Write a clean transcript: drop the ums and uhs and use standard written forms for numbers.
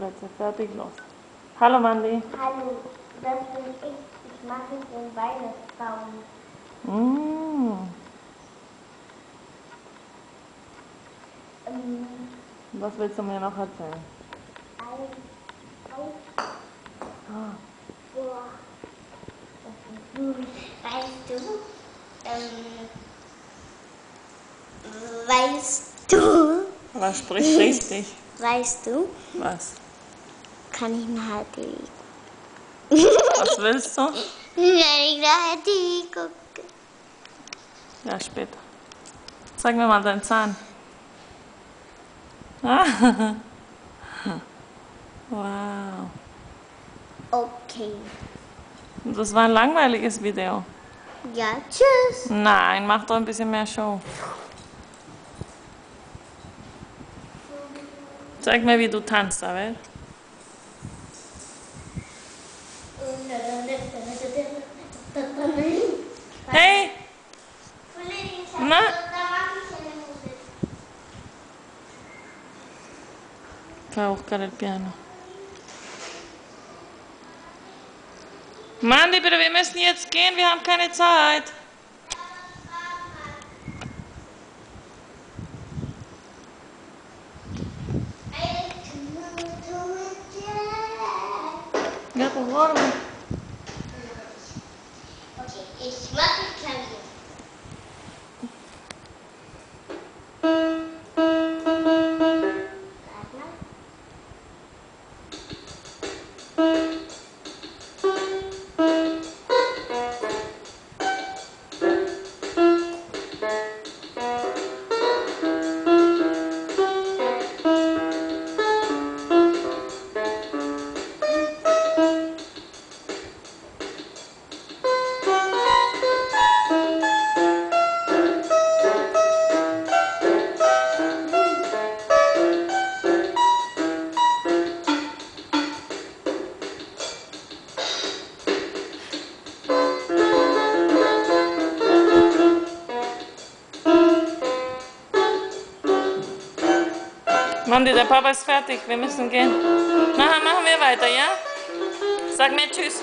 Plätze, fertig, los. Hallo Mandy. Hallo, das bin ich. Ich mache den Weihnachtsbaum. Was willst du mir noch erzählen? Boah, das ist gut. Weißt du? Aber sprich richtig. Weißt du? Was? Kann ich nachher die Was willst du? Wenn ich nachher die gucke. Ja, später. Zeig mir mal deinen Zahn. Ah. Wow. Okay. Das war ein langweiliges Video. Ja, tschüss. Nein, mach doch ein bisschen mehr Show. Zeig mir, wie du tanzt, Abel. Hey! Na? Vai a buscar el piano. Mandy, bitte, wir müssen jetzt gehen, wir haben keine Zeit. Ja, pues duerme. Okay, ich mache Klavier. Mandy, der Papa ist fertig, wir müssen gehen. Nachher machen wir weiter, ja? Sag mir Tschüss.